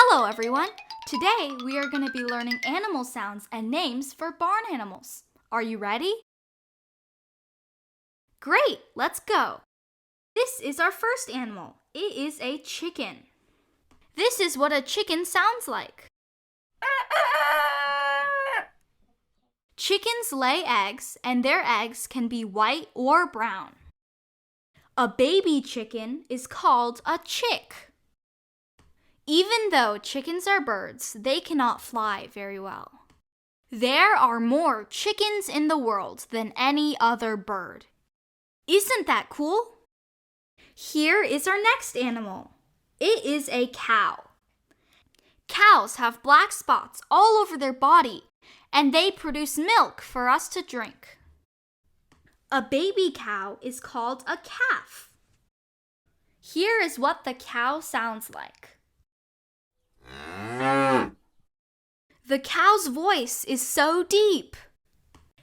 Hello everyone! Today we are going to be learning animal sounds and names for barn animals. Are you ready? Great! Let's go! This is our first animal. It is a chicken. This is what a chicken sounds like. Chickens lay eggs, and their eggs can be white or brown. A baby chicken is called a chick. Even though chickens are birds, they cannot fly very well. There are more chickens in the world than any other bird. Isn't that cool? Here is our next animal. It is a cow. Cows have black spots all over their body, and they produce milk for us to drink. A baby cow is called a calf. Here is what the cow sounds like. The cow's voice is so deep.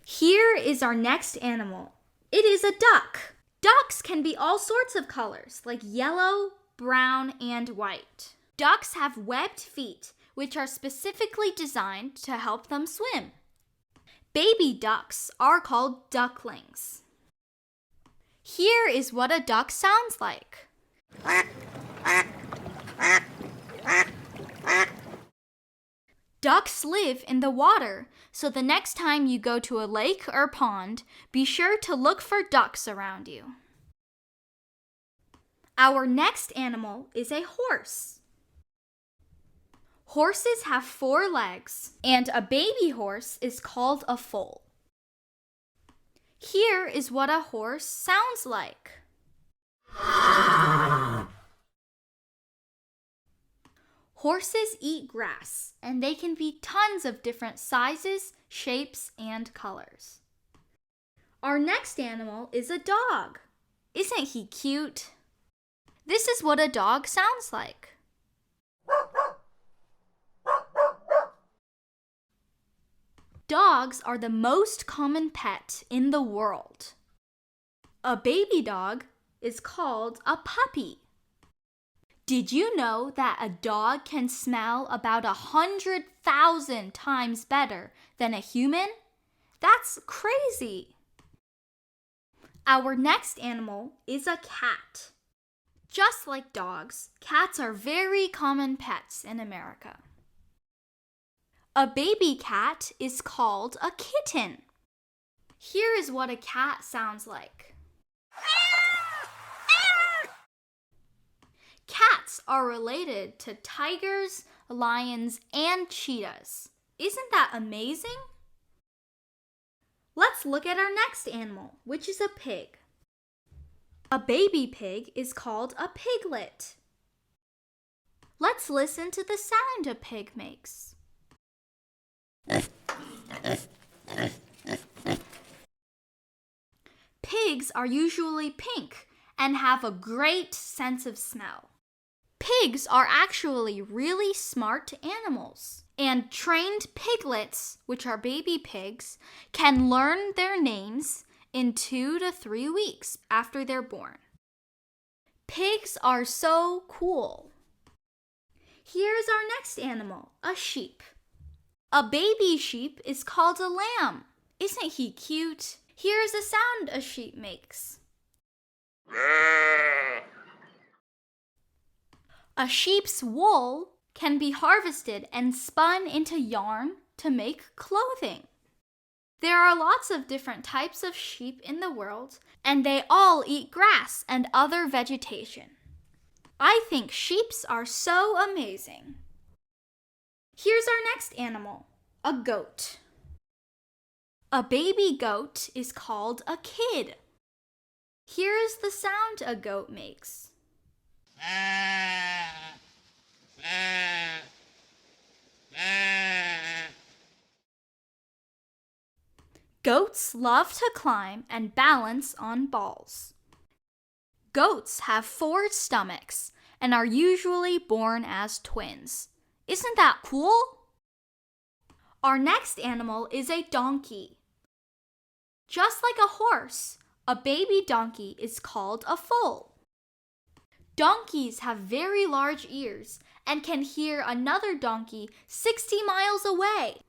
Here is our next animal. It is a duck. Ducks can be all sorts of colors, like yellow, brown, and white. Ducks have webbed feet, which are specifically designed to help them swim. Baby ducks are called ducklings. Here is what a duck sounds like. Ducks live in the water, so the next time you go to a lake or pond, be sure to look for ducks around you. Our next animal is a horse. Horses have 4 legs, and a baby horse is called a foal. Here is what a horse sounds like. Horses eat grass, and they can be tons of different sizes, shapes, and colors. Our next animal is a dog. Isn't he cute? This is what a dog sounds like. Dogs are the most common pet in the world. A baby dog is called a puppy. Did you know that a dog can smell about 100,000 times better than a human? That's crazy! Our next animal is a cat. Just like dogs, cats are very common pets in America. A baby cat is called a kitten. Here is what a cat sounds like. Cats are related to tigers, lions, and cheetahs. Isn't that amazing? Let's look at our next animal, which is a pig. A baby pig is called a piglet. Let's listen to the sound a pig makes. Pigs are usually pink and have a great sense of smell. Pigs are actually really smart animals, and trained piglets, which are baby pigs, can learn their names in 2 to 3 weeks after they're born. Pigs are so cool. Here's our next animal, a sheep. A baby sheep is called a lamb. Isn't he cute? Here's a sound a sheep makes. A sheep's wool can be harvested and spun into yarn to make clothing. There are lots of different types of sheep in the world, and they all eat grass and other vegetation. I think sheeps are so amazing. Here's our next animal, a goat. A baby goat is called a kid. Here's the sound a goat makes. Goats love to climb and balance on balls. Goats have 4 stomachs and are usually born as twins. Isn't that cool? Our next animal is a donkey. Just like a horse, a baby donkey is called a foal. Donkeys have very large ears and can hear another donkey 60 miles away.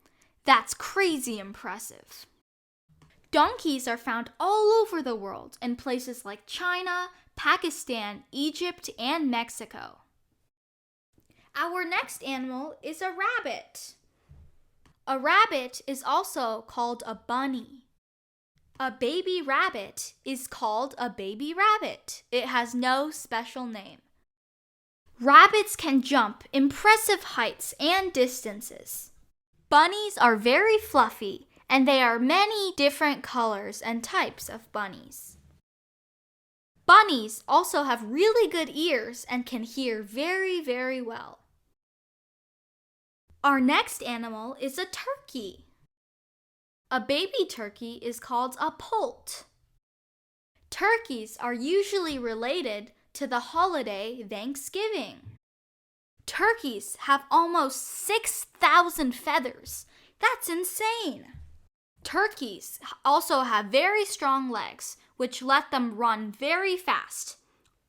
That's crazy impressive. Donkeys are found all over the world in places like China, Pakistan, Egypt, and Mexico. Our next animal is a rabbit. A rabbit is also called a bunny. A baby rabbit is called a baby rabbit. It has no special name. Rabbits can jump impressive heights and distances. Bunnies are very fluffy, and there are many different colors and types of bunnies. Bunnies also have really good ears and can hear very, very well. Our next animal is a turkey. A baby turkey is called a poult. Turkeys are usually related to the holiday Thanksgiving. Turkeys have almost 6,000 feathers. That's insane! Turkeys also have very strong legs, which let them run very fast.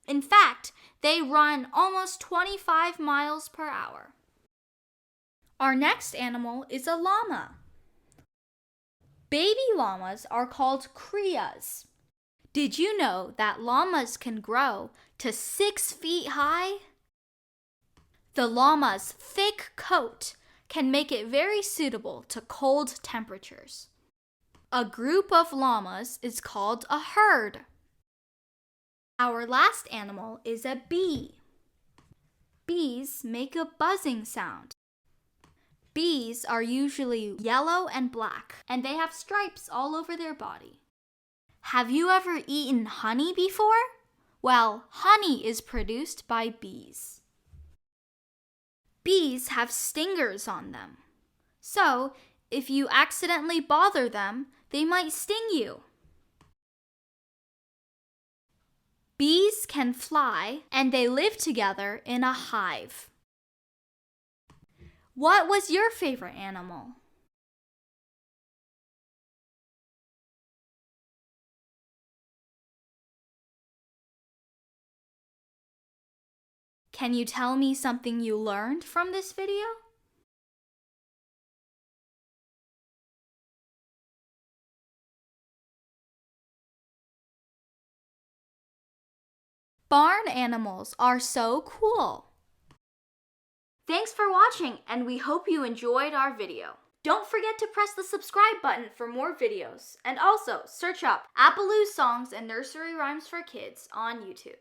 In fact, they run almost 25 miles per hour. Our next animal is a llama. Baby llamas are called crias. Did you know that llamas can grow to 6 feet high? The llama's thick coat can make it very suitable to cold temperatures. A group of llamas is called a herd. Our last animal is a bee. Bees make a buzzing sound. Bees are usually yellow and black, and they have stripes all over their body. Have you ever eaten honey before? Well, honey is produced by bees. Bees have stingers on them. So, if you accidentally bother them, they might sting you. Bees can fly, and they live together in a hive. What was your favorite animal? Can you tell me something you learned from this video? Barn animals are so cool. Thanks for watching, and we hope you enjoyed our video. Don't forget to press the subscribe button for more videos, and also search up Appaloo's Songs and Nursery Rhymes for Kids on YouTube.